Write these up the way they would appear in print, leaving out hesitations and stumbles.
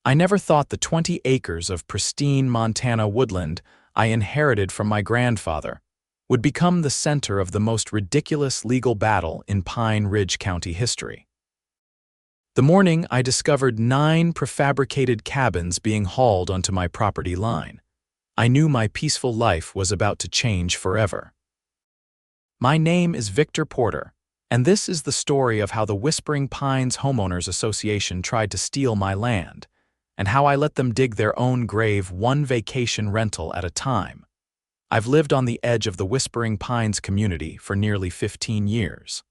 I never thought the 20 acres of pristine Montana woodland I inherited from my grandfather would become the center of the most ridiculous legal battle in Pine Ridge County history. The morning I discovered 9 prefabricated cabins being hauled onto my property line, I knew my peaceful life was about to change forever. My name is Victor Porter, and this is the story of how the Whispering Pines Homeowners Association tried to steal my land, and how I let them dig their own grave one vacation rental at a time. I've lived on the edge of the Whispering Pines community for nearly 15 years.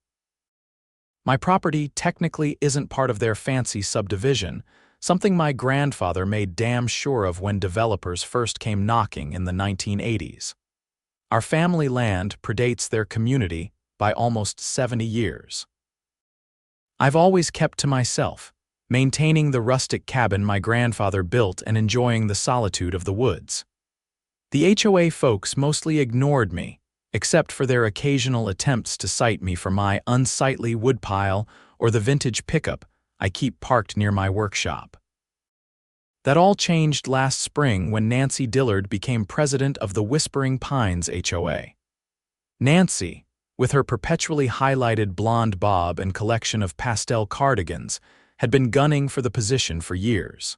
My property technically isn't part of their fancy subdivision, something my grandfather made damn sure of when developers first came knocking in the 1980s. Our family land predates their community by almost 70 years. I've always kept to myself, maintaining the rustic cabin my grandfather built and enjoying the solitude of the woods. The HOA folks mostly ignored me, except for their occasional attempts to cite me for my unsightly woodpile or the vintage pickup I keep parked near my workshop. That all changed last spring when Nancy Dillard became president of the Whispering Pines HOA. Nancy, with her perpetually highlighted blonde bob and collection of pastel cardigans, had been gunning for the position for years.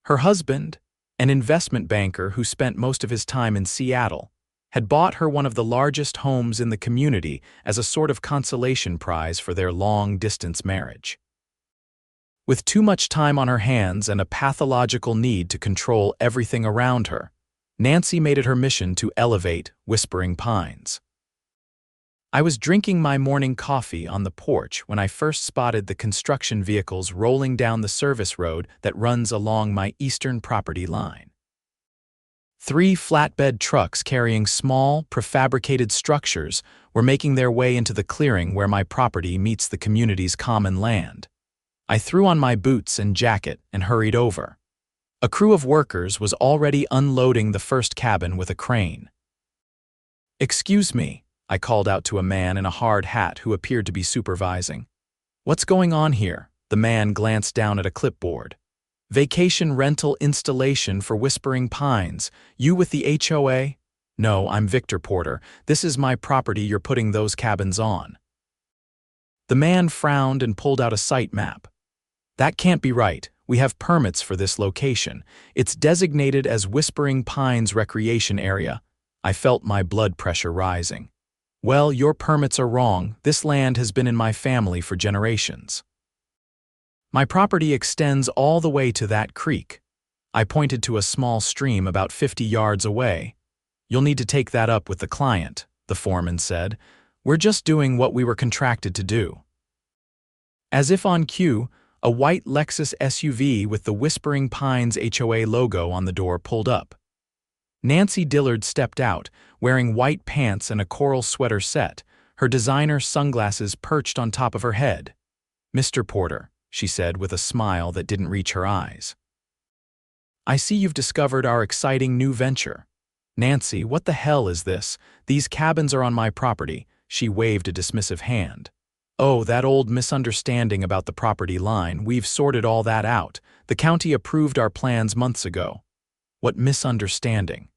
Her husband, an investment banker who spent most of his time in Seattle, had bought her one of the largest homes in the community as a sort of consolation prize for their long-distance marriage. With too much time on her hands and a pathological need to control everything around her, Nancy made it her mission to elevate Whispering Pines. I was drinking my morning coffee on the porch when I first spotted the construction vehicles rolling down the service road that runs along my eastern property line. 3 flatbed trucks carrying small, prefabricated structures were making their way into the clearing where my property meets the community's common land. I threw on my boots and jacket and hurried over. A crew of workers was already unloading the first cabin with a crane. "Excuse me," I called out to a man in a hard hat who appeared to be supervising. "What's going on here?" The man glanced down at a clipboard. "Vacation rental installation for Whispering Pines. You with the HOA?" "No, I'm Victor Porter. This is my property you're putting those cabins on." The man frowned and pulled out a site map. "That can't be right. We have permits for this location. It's designated as Whispering Pines Recreation Area." I felt my blood pressure rising. "Well, your permits are wrong. This land has been in my family for generations. My property extends all the way to that creek." I pointed to a small stream about 50 yards away. "You'll need to take that up with the client," the foreman said. "We're just doing what we were contracted to do." As if on cue, a white Lexus SUV with the Whispering Pines HOA logo on the door pulled up. Nancy Dillard stepped out, wearing white pants and a coral sweater set, her designer sunglasses perched on top of her head. "Mr. Porter," she said with a smile that didn't reach her eyes, "I see you've discovered our exciting new venture." "Nancy, what the hell is this? These cabins are on my property." She waved a dismissive hand. "Oh, that old misunderstanding about the property line. We've sorted all that out. The county approved our plans months ago." "What misunderstanding?"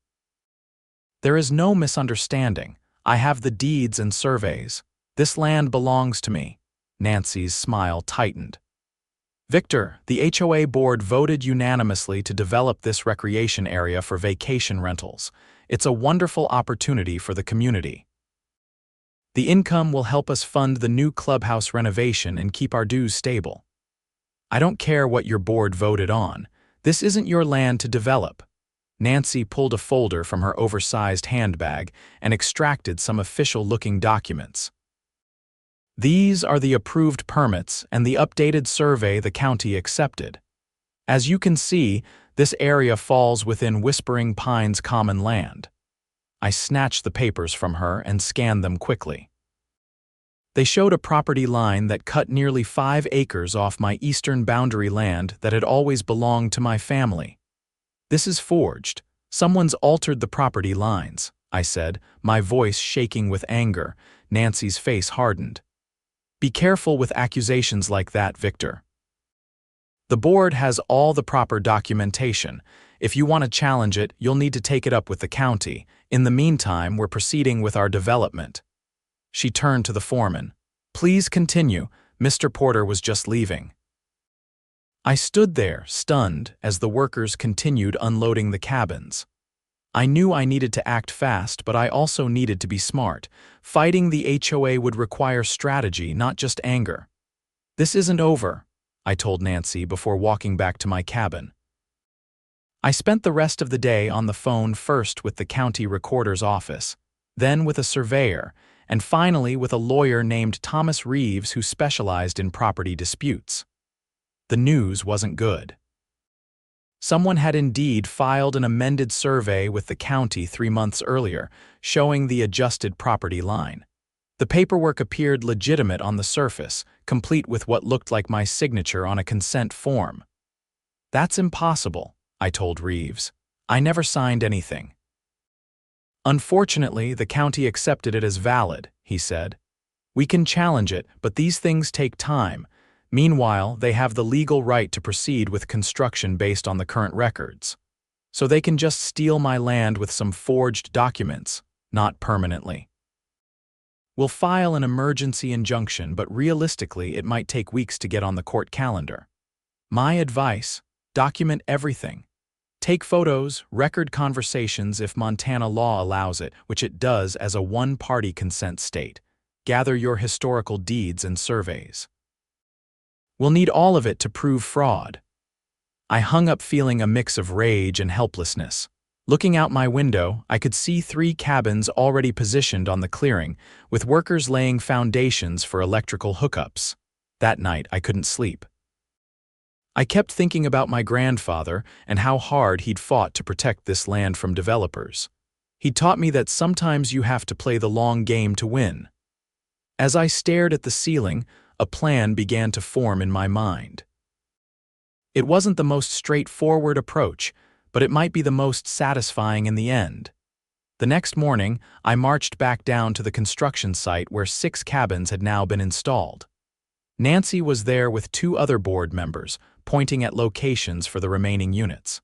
"There is no misunderstanding. I have the deeds and surveys. This land belongs to me." Nancy's smile tightened. "Victor, the HOA board voted unanimously to develop this recreation area for vacation rentals. It's a wonderful opportunity for the community. The income will help us fund the new clubhouse renovation and keep our dues stable." "I don't care what your board voted on. This isn't your land to develop." Nancy pulled a folder from her oversized handbag and extracted some official-looking documents. "These are the approved permits and the updated survey the county accepted. As you can see, this area falls within Whispering Pines common land." I snatched the papers from her and scanned them quickly. They showed a property line that cut nearly 5 acres off my eastern boundary land that had always belonged to my family. "This is forged. Someone's altered the property lines," I said, my voice shaking with anger. Nancy's face hardened. "Be careful with accusations like that, Victor." The board has all the proper documentation. If you want to challenge it, you'll need to take it up with the county. In the meantime, we're proceeding with our development." She turned to the foreman. "Please continue. Mr. Porter was just leaving." I stood there, stunned, as the workers continued unloading the cabins. I knew I needed to act fast, but I also needed to be smart. Fighting the HOA would require strategy, not just anger. "This isn't over," I told Nancy before walking back to my cabin. I spent the rest of the day on the phone, first with the county recorder's office, then with a surveyor, and finally with a lawyer named Thomas Reeves who specialized in property disputes. The news wasn't good. Someone had indeed filed an amended survey with the county 3 months earlier, showing the adjusted property line. The paperwork appeared legitimate on the surface, complete with what looked like my signature on a consent form. "That's impossible," I told Reeves. "I never signed anything." "Unfortunately, the county accepted it as valid," he said. "We can challenge it, but these things take time. Meanwhile, they have the legal right to proceed with construction based on the current records. So they can just steal my land with some forged documents, not permanently. We'll file an emergency injunction, but realistically it might take weeks to get on the court calendar. My advice: document everything. Take photos, record conversations if Montana law allows it, which it does as a one-party consent state. Gather your historical deeds and surveys. We'll need all of it to prove fraud." I hung up feeling a mix of rage and helplessness. Looking out my window, I could see 3 cabins already positioned on the clearing, with workers laying foundations for electrical hookups. That night, I couldn't sleep. I kept thinking about my grandfather and how hard he'd fought to protect this land from developers. He taught me that sometimes you have to play the long game to win. As I stared at the ceiling, a plan began to form in my mind. It wasn't the most straightforward approach, but it might be the most satisfying in the end. The next morning, I marched back down to the construction site where 6 cabins had now been installed. Nancy was there with 2 other board members, pointing at locations for the remaining units.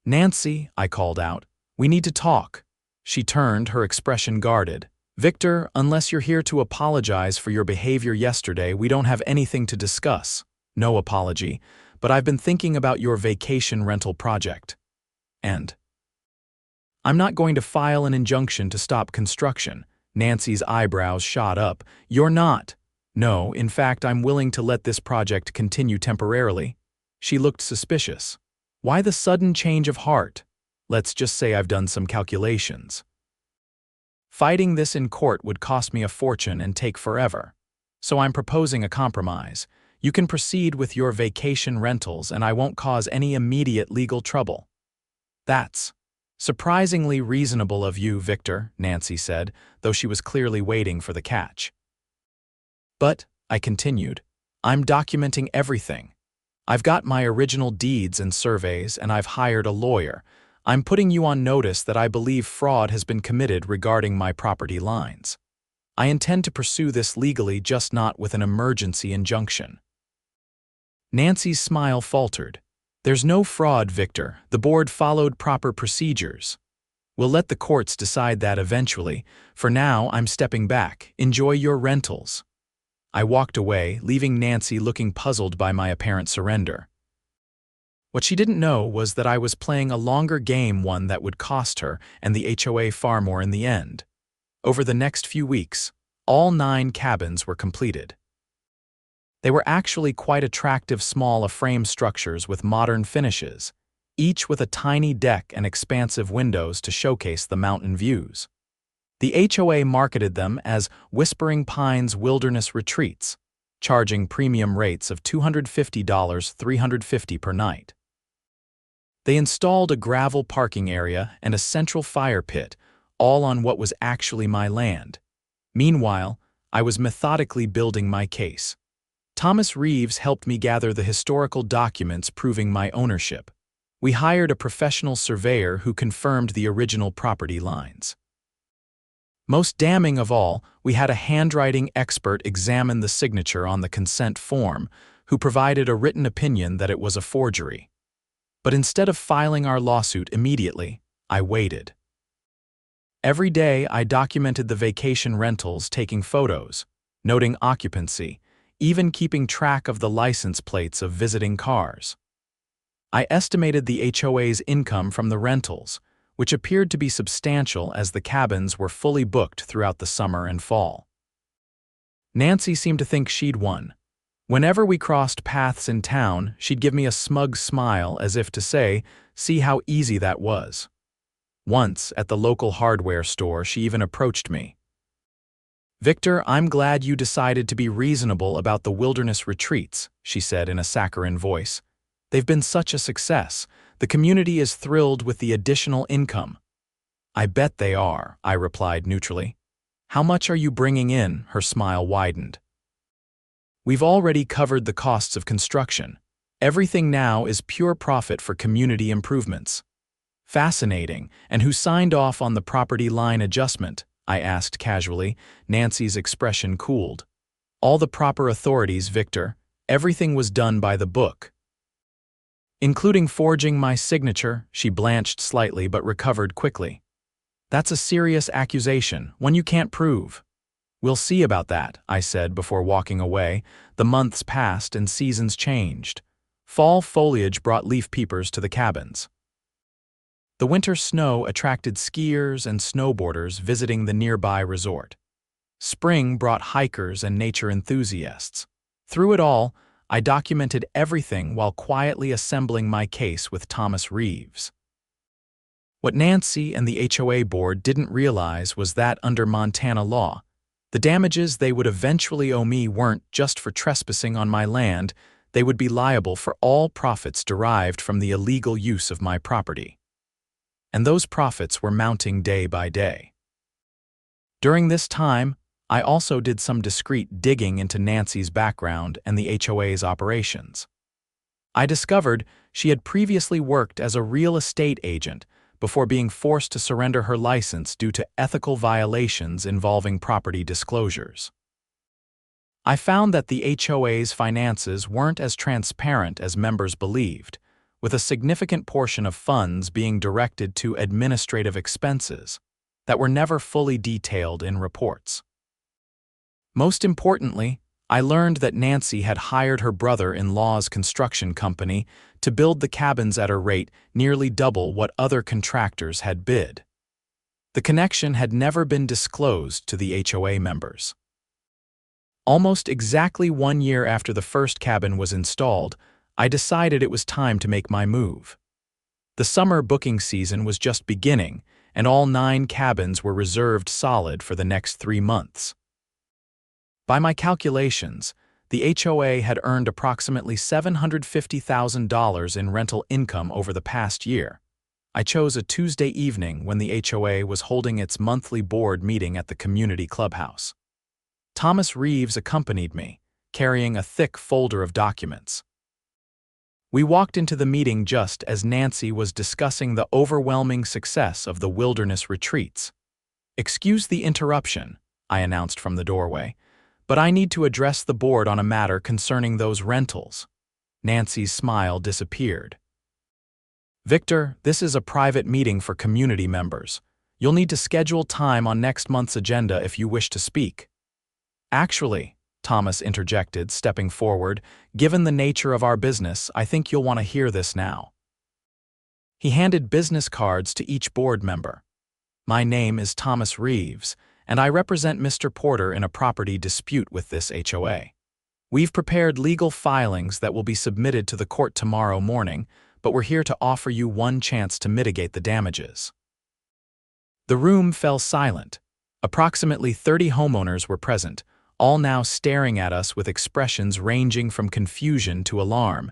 "Nancy," I called out, "we need to talk." She turned, her expression guarded. "Victor, unless you're here to apologize for your behavior yesterday, we don't have anything to discuss." "No apology, but I've been thinking about your vacation rental project. And I'm not going to file an injunction to stop construction." Nancy's eyebrows shot up. "You're not?" "No, in fact, I'm willing to let this project continue temporarily." She looked suspicious. "Why the sudden change of heart?" "Let's just say I've done some calculations. Fighting this in court would cost me a fortune and take forever. So I'm proposing a compromise. You can proceed with your vacation rentals and I won't cause any immediate legal trouble." "That's surprisingly reasonable of you, Victor," Nancy said, though she was clearly waiting for the catch. "But," I continued, "I'm documenting everything. I've got my original deeds and surveys, and I've hired a lawyer. I'm putting you on notice that I believe fraud has been committed regarding my property lines. I intend to pursue this legally, just not with an emergency injunction." Nancy's smile faltered. "There's no fraud, Victor. The board followed proper procedures. We'll let the courts decide that eventually. For now, I'm stepping back. Enjoy your rentals." I walked away, leaving Nancy looking puzzled by my apparent surrender. What she didn't know was that I was playing a longer game, one that would cost her and the HOA far more in the end. Over the next few weeks, all 9 cabins were completed. They were actually quite attractive small frame structures with modern finishes, each with a tiny deck and expansive windows to showcase the mountain views. The HOA marketed them as Whispering Pines Wilderness Retreats, charging premium rates of $250, $350 per night. They installed a gravel parking area and a central fire pit, all on what was actually my land. Meanwhile, I was methodically building my case. Thomas Reeves helped me gather the historical documents proving my ownership. We hired a professional surveyor who confirmed the original property lines. Most damning of all, we had a handwriting expert examine the signature on the consent form, who provided a written opinion that it was a forgery. But instead of filing our lawsuit immediately, I waited. Every day, I documented the vacation rentals, taking photos, noting occupancy, even keeping track of the license plates of visiting cars. I estimated the HOA's income from the rentals, which appeared to be substantial as the cabins were fully booked throughout the summer and fall. Nancy seemed to think she'd won. Whenever we crossed paths in town, she'd give me a smug smile as if to say, "See how easy that was." Once, at the local hardware store, she even approached me. "Victor, I'm glad you decided to be reasonable about the wilderness retreats," she said in a saccharine voice. "They've been such a success. The community is thrilled with the additional income." "I bet they are," I replied neutrally. "How much are you bringing in?" Her smile widened. "We've already covered the costs of construction. Everything now is pure profit for community improvements." "Fascinating. And who signed off on the property line adjustment?" I asked casually. Nancy's expression cooled. "All the proper authorities, Victor. Everything was done by the book." "Including forging my signature," she blanched slightly but recovered quickly. "That's a serious accusation, one you can't prove." "We'll see about that," I said before walking away. The months passed and seasons changed. Fall foliage brought leaf peepers to the cabins. The winter snow attracted skiers and snowboarders visiting the nearby resort. Spring brought hikers and nature enthusiasts. Through it all, I documented everything while quietly assembling my case with Thomas Reeves. What Nancy and the HOA board didn't realize was that under Montana law, the damages they would eventually owe me weren't just for trespassing on my land, they would be liable for all profits derived from the illegal use of my property. And those profits were mounting day by day. During this time, I also did some discreet digging into Nancy's background and the HOA's operations. I discovered she had previously worked as a real estate agent before being forced to surrender her license due to ethical violations involving property disclosures. I found that the HOA's finances weren't as transparent as members believed, with a significant portion of funds being directed to administrative expenses that were never fully detailed in reports. Most importantly, I learned that Nancy had hired her brother-in-law's construction company to build the cabins at a rate nearly double what other contractors had bid. The connection had never been disclosed to the HOA members. Almost exactly 1 year after the first cabin was installed, I decided it was time to make my move. The summer booking season was just beginning, and all 9 cabins were reserved solid for the next 3 months. By my calculations, the HOA had earned approximately $750,000 in rental income over the past year. I chose a Tuesday evening when the HOA was holding its monthly board meeting at the community clubhouse. Thomas Reeves accompanied me, carrying a thick folder of documents. We walked into the meeting just as Nancy was discussing the overwhelming success of the wilderness retreats. "Excuse the interruption," I announced from the doorway, "but I need to address the board on a matter concerning those rentals." Nancy's smile disappeared. "Victor, this is a private meeting for community members. You'll need to schedule time on next month's agenda if you wish to speak." "Actually," Thomas interjected, stepping forward, "given the nature of our business, I think you'll want to hear this now." He handed business cards to each board member. "My name is Thomas Reeves, and I represent Mr. Porter in a property dispute with this HOA. We've prepared legal filings that will be submitted to the court tomorrow morning, but we're here to offer you one chance to mitigate the damages." The room fell silent. Approximately 30 homeowners were present, all now staring at us with expressions ranging from confusion to alarm.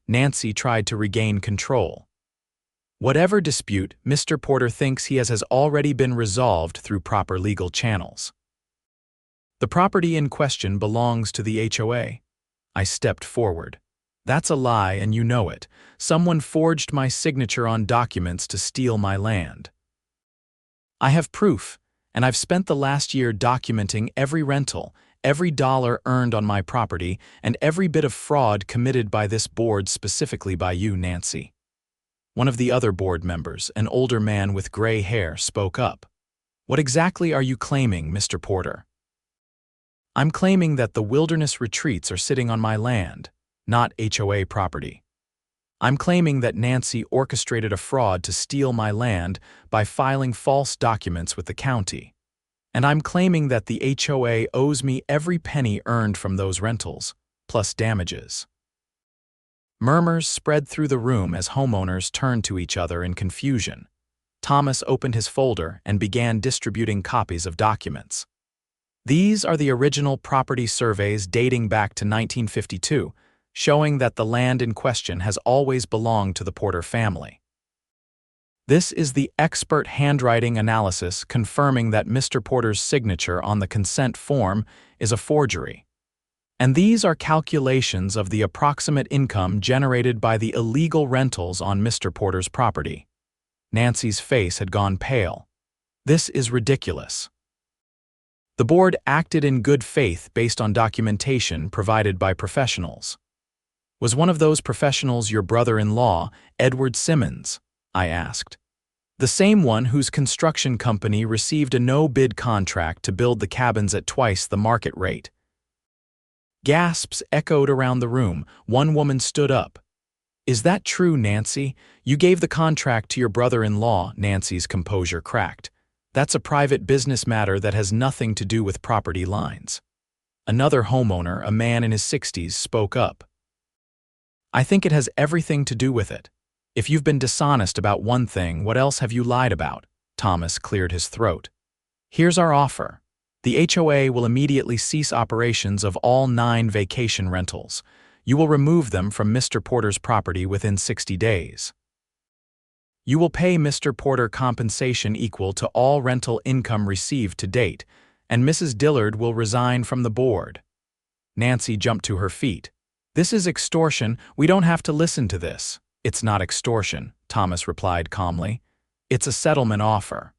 Nancy tried to regain control. "Whatever dispute, Mr. Porter thinks he has already been resolved through proper legal channels. The property in question belongs to the HOA." I stepped forward. "That's a lie, and you know it. Someone forged my signature on documents to steal my land. I have proof, and I've spent the last year documenting every rental, every dollar earned on my property, and every bit of fraud committed by this board, specifically by you, Nancy." One of the other board members, an older man with gray hair, spoke up. "What exactly are you claiming, Mr. Porter?" "I'm claiming that the wilderness retreats are sitting on my land, not HOA property. I'm claiming that Nancy orchestrated a fraud to steal my land by filing false documents with the county. And I'm claiming that the HOA owes me every penny earned from those rentals, plus damages." Murmurs spread through the room as homeowners turned to each other in confusion. Thomas opened his folder and began distributing copies of documents. "These are the original property surveys dating back to 1952, showing that the land in question has always belonged to the Porter family. This is the expert handwriting analysis confirming that Mr. Porter's signature on the consent form is a forgery. And these are calculations of the approximate income generated by the illegal rentals on Mr. Porter's property." Nancy's face had gone pale. "This is ridiculous." The board acted in good faith based on documentation provided by professionals. "Was one of those professionals your brother-in-law, Edward Simmons?" I asked. "The same one whose construction company received a no-bid contract to build the cabins at twice the market rate." Gasps echoed around the room. One woman stood up. "Is that true, Nancy? You gave the contract to your brother-in-law." Nancy's composure cracked. "That's a private business matter that has nothing to do with property lines." Another homeowner, a man in his 60s, spoke up. "I think it has everything to do with it. If you've been dishonest about one thing, what else have you lied about?" Thomas cleared his throat. "Here's our offer. The HOA will immediately cease operations of all 9 vacation rentals. You will remove them from Mr. Porter's property within 60 days. You will pay Mr. Porter compensation equal to all rental income received to date, and Mrs. Dillard will resign from the board." Nancy jumped to her feet. "This is extortion. We don't have to listen to this." "It's not extortion," Thomas replied calmly. "It's a settlement offer.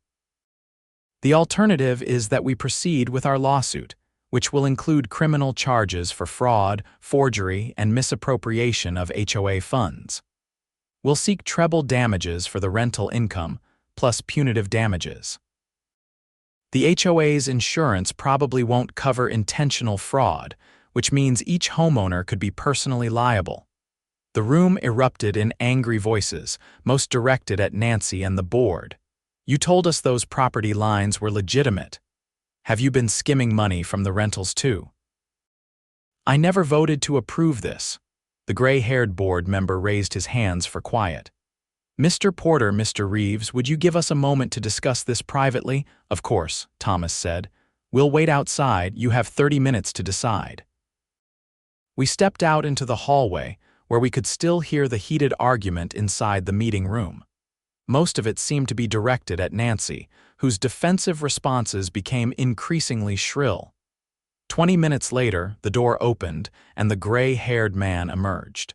The alternative is that we proceed with our lawsuit, which will include criminal charges for fraud, forgery, and misappropriation of HOA funds. We'll seek treble damages for the rental income, plus punitive damages. The HOA's insurance probably won't cover intentional fraud, which means each homeowner could be personally liable." The room erupted in angry voices, most directed at Nancy and the board. "You told us those property lines were legitimate. Have you been skimming money from the rentals too?" "I never voted to approve this." The gray-haired board member raised his hands for quiet. "Mr. Porter, Mr. Reeves, would you give us a moment to discuss this privately?" "Of course," Thomas said. "We'll wait outside. You have 30 minutes to decide." We stepped out into the hallway, where we could still hear the heated argument inside the meeting room. Most of it seemed to be directed at Nancy, whose defensive responses became increasingly shrill. 20 minutes later, the door opened, and the gray-haired man emerged.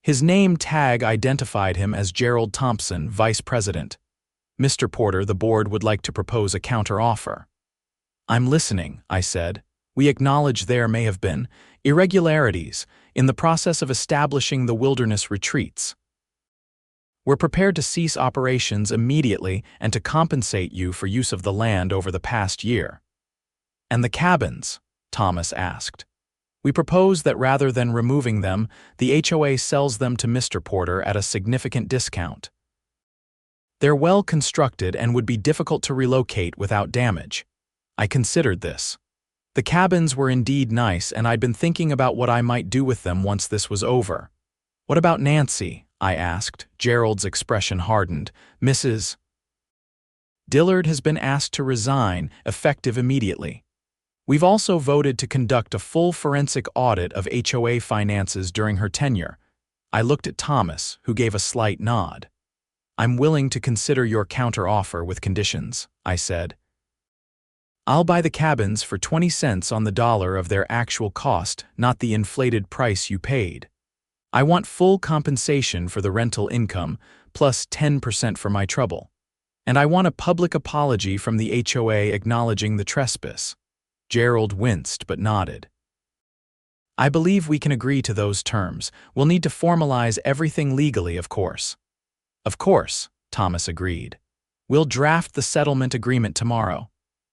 His name tag identified him as Gerald Thompson, Vice President. "Mr. Porter, the board would like to propose a counteroffer." "I'm listening," I said. "We acknowledge there may have been irregularities in the process of establishing the wilderness retreats. We're prepared to cease operations immediately and to compensate you for use of the land over the past year." "And the cabins?" Thomas asked. "We propose that rather than removing them, the HOA sells them to Mr. Porter at a significant discount. They're well constructed and would be difficult to relocate without damage." I considered this. The cabins were indeed nice, and I'd been thinking about what I might do with them once this was over. "What about Nancy?" I asked. Gerald's expression hardened. "Mrs. Dillard has been asked to resign, effective immediately. We've also voted to conduct a full forensic audit of HOA finances during her tenure." I looked at Thomas, who gave a slight nod. "I'm willing to consider your counteroffer with conditions," I said. "I'll buy the cabins for 20 cents on the dollar of their actual cost, not the inflated price you paid. I want full compensation for the rental income, plus 10% for my trouble. And I want a public apology from the HOA acknowledging the trespass. Gerald winced but nodded. I believe we can agree to those terms. We'll need to formalize everything legally, of course. Of course, Thomas agreed. We'll draft the settlement agreement tomorrow.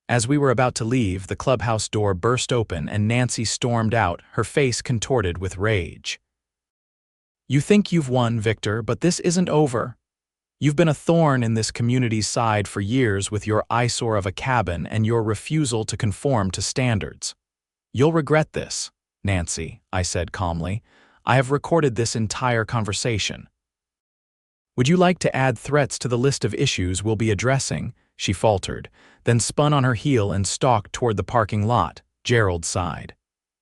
As we were about to leave, the clubhouse door burst open and Nancy stormed out, her face contorted with rage. You think you've won, Victor, but this isn't over. You've been a thorn in this community's side for years with your eyesore of a cabin and your refusal to conform to standards. You'll regret this, Nancy, I said calmly. I have recorded this entire conversation. Would you like to add threats to the list of issues we'll be addressing? She faltered, then spun on her heel and stalked toward the parking lot. Gerald sighed.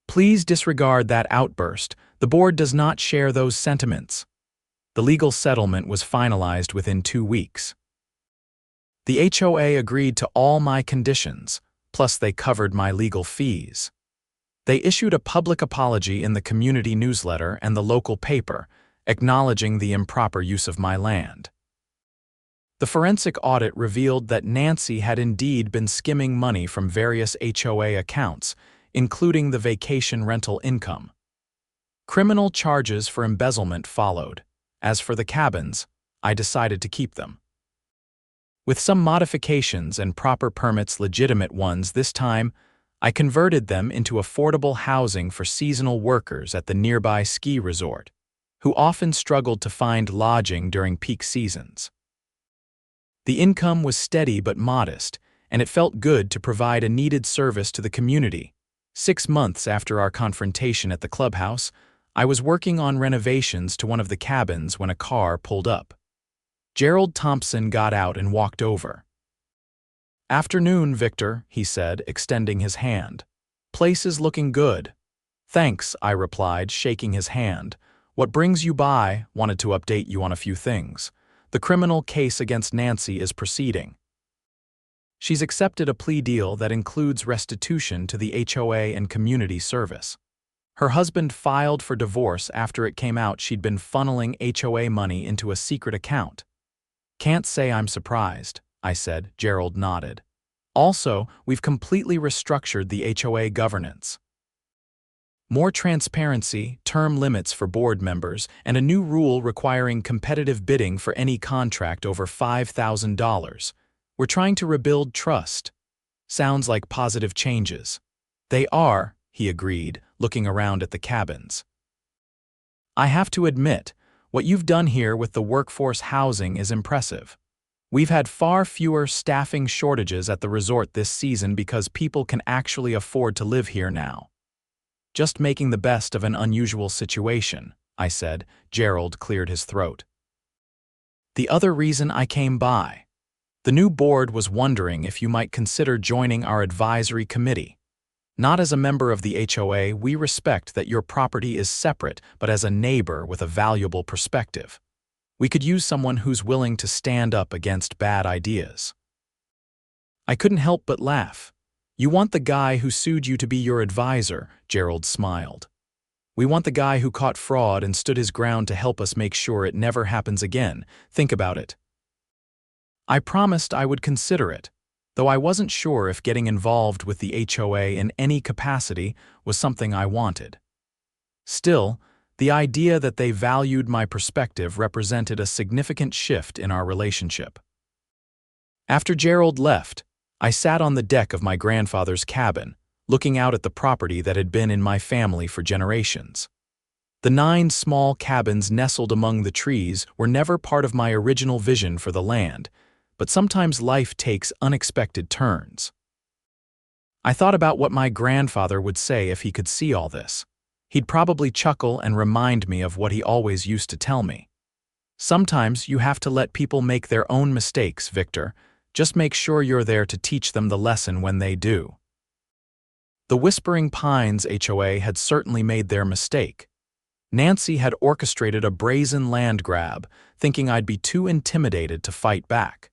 Please disregard that outburst. The board does not share those sentiments. The legal settlement was finalized within 2 weeks. The HOA agreed to all my conditions, plus they covered my legal fees. They issued a public apology in the community newsletter and the local paper, acknowledging the improper use of my land. The forensic audit revealed that Nancy had indeed been skimming money from various HOA accounts, including the vacation rental income. Criminal charges for embezzlement followed. As for the cabins, I decided to keep them. With some modifications and proper permits, legitimate ones this time, I converted them into affordable housing for seasonal workers at the nearby ski resort, who often struggled to find lodging during peak seasons. The income was steady but modest, and it felt good to provide a needed service to the community. 6 months after our confrontation at the clubhouse, I was working on renovations to one of the cabins when a car pulled up. Gerald Thompson got out and walked over. Afternoon, Victor, he said, extending his hand. Place is looking good. Thanks, I replied, shaking his hand. What brings you by? Wanted to update you on a few things. The criminal case against Nancy is proceeding. She's accepted a plea deal that includes restitution to the HOA and community service. Her husband filed for divorce after it came out she'd been funneling HOA money into a secret account. Can't say I'm surprised, I said. Gerald nodded. Also, we've completely restructured the HOA governance. More transparency, term limits for board members, and a new rule requiring competitive bidding for any contract over $5,000. We're trying to rebuild trust. Sounds like positive changes. They are, he agreed, looking around at the cabins. I have to admit, what you've done here with the workforce housing is impressive. We've had far fewer staffing shortages at the resort this season because people can actually afford to live here now. Just making the best of an unusual situation, I said. Gerald cleared his throat. The other reason I came by. The new board was wondering if you might consider joining our advisory committee. Not as a member of the HOA, we respect that your property is separate, but as a neighbor with a valuable perspective. We could use someone who's willing to stand up against bad ideas. I couldn't help but laugh. You want the guy who sued you to be your advisor, Gerald smiled. We want the guy who caught fraud and stood his ground to help us make sure it never happens again. Think about it. I promised I would consider it, though I wasn't sure if getting involved with the HOA in any capacity was something I wanted. Still, the idea that they valued my perspective represented a significant shift in our relationship. After Gerald left, I sat on the deck of my grandfather's cabin, looking out at the property that had been in my family for generations. The 9 small cabins nestled among the trees were never part of my original vision for the land, but sometimes life takes unexpected turns. I thought about what my grandfather would say if he could see all this. He'd probably chuckle and remind me of what he always used to tell me. Sometimes you have to let people make their own mistakes, Victor. Just make sure you're there to teach them the lesson when they do. The Whispering Pines HOA had certainly made their mistake. Nancy had orchestrated a brazen land grab, thinking I'd be too intimidated to fight back.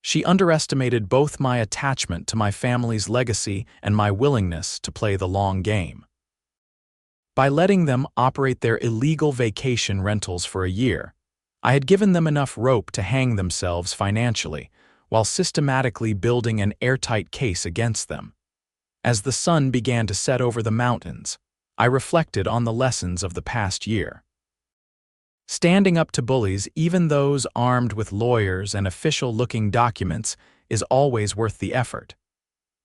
She underestimated both my attachment to my family's legacy and my willingness to play the long game. By letting them operate their illegal vacation rentals for a year, I had given them enough rope to hang themselves financially, while systematically building an airtight case against them. As the sun began to set over the mountains, I reflected on the lessons of the past year. Standing up to bullies, even those armed with lawyers and official-looking documents, is always worth the effort.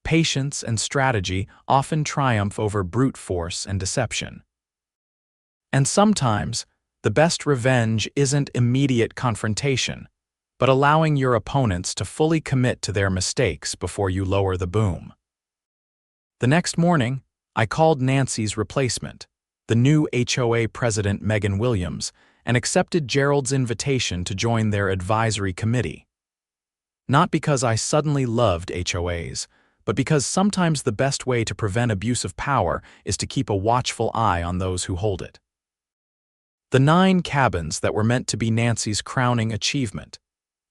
Patience and strategy often triumph over brute force and deception. And sometimes, the best revenge isn't immediate confrontation, but allowing your opponents to fully commit to their mistakes before you lower the boom. The next morning, I called Nancy's replacement, the new HOA president Megan Williams, and accepted Gerald's invitation to join their advisory committee. Not because I suddenly loved HOAs, but because sometimes the best way to prevent abuse of power is to keep a watchful eye on those who hold it. The 9 cabins that were meant to be Nancy's crowning achievement,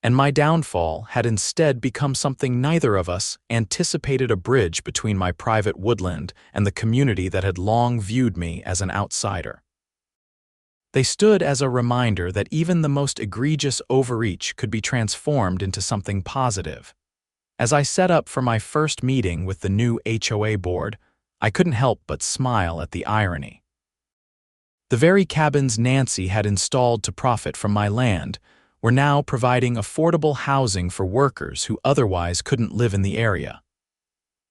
and my downfall had instead become something neither of us anticipated: a bridge between my private woodland and the community that had long viewed me as an outsider. They stood as a reminder that even the most egregious overreach could be transformed into something positive. As I set up for my first meeting with the new HOA board, I couldn't help but smile at the irony. The very cabins Nancy had installed to profit from my land were now providing affordable housing for workers who otherwise couldn't live in the area.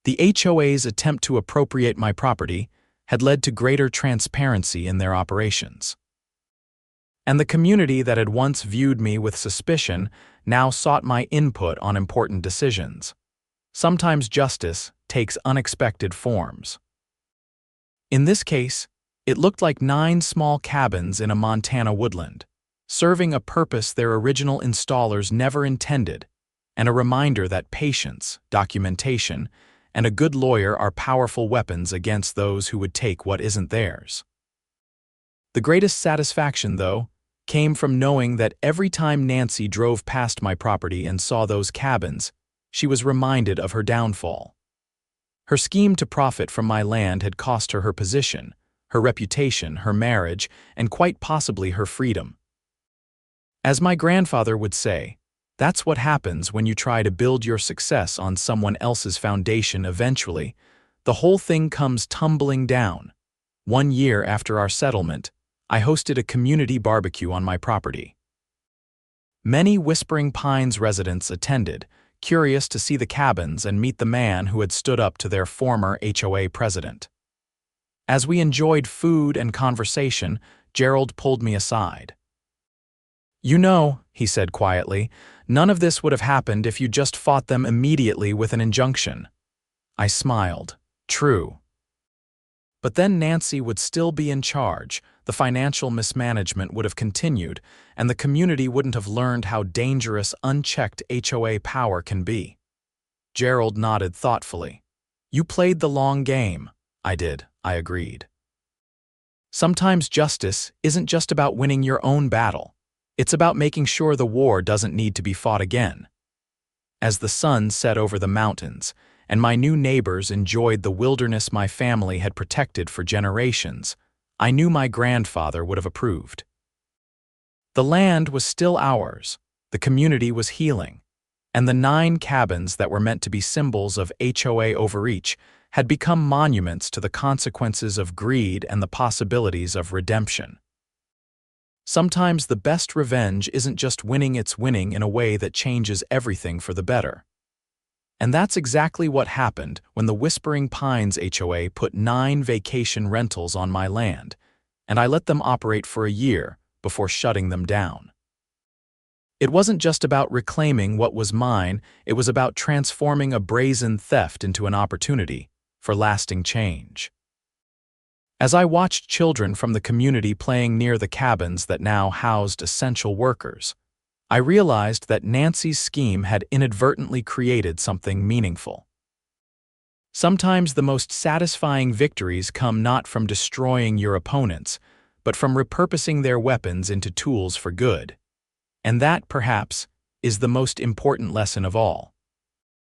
The HOA's attempt to appropriate my property had led to greater transparency in their operations. And the community that had once viewed me with suspicion now sought my input on important decisions. Sometimes justice takes unexpected forms. In this case, it looked like 9 small cabins in a Montana woodland, serving a purpose their original installers never intended, and a reminder that patience, documentation, and a good lawyer are powerful weapons against those who would take what isn't theirs. The greatest satisfaction, though, came from knowing that every time Nancy drove past my property and saw those cabins, she was reminded of her downfall. Her scheme to profit from my land had cost her her position, her reputation, her marriage, and quite possibly her freedom. As my grandfather would say, that's what happens when you try to build your success on someone else's foundation. Eventually, the whole thing comes tumbling down. 1 year after our settlement, I hosted a community barbecue on my property. Many Whispering Pines residents attended, curious to see the cabins and meet the man who had stood up to their former HOA president. As we enjoyed food and conversation, Gerald pulled me aside. "You know," he said quietly, "none of this would have happened if you just fought them immediately with an injunction." I smiled. True. But then Nancy would still be in charge, the financial mismanagement would have continued, and the community wouldn't have learned how dangerous unchecked HOA power can be. Gerald nodded thoughtfully. "You played the long game." "I did," I agreed. Sometimes justice isn't just about winning your own battle. It's about making sure the war doesn't need to be fought again. As the sun set over the mountains, and my new neighbors enjoyed the wilderness my family had protected for generations, I knew my grandfather would have approved. The land was still ours, the community was healing, and the 9 cabins that were meant to be symbols of HOA overreach had become monuments to the consequences of greed and the possibilities of redemption. Sometimes the best revenge isn't just winning, it's winning in a way that changes everything for the better. And that's exactly what happened when the Whispering Pines HOA put 9 vacation rentals on my land, and I let them operate for a year before shutting them down. It wasn't just about reclaiming what was mine, it was about transforming a brazen theft into an opportunity for lasting change. As I watched children from the community playing near the cabins that now housed essential workers, I realized that Nancy's scheme had inadvertently created something meaningful. Sometimes the most satisfying victories come not from destroying your opponents, but from repurposing their weapons into tools for good. And that, perhaps, is the most important lesson of all.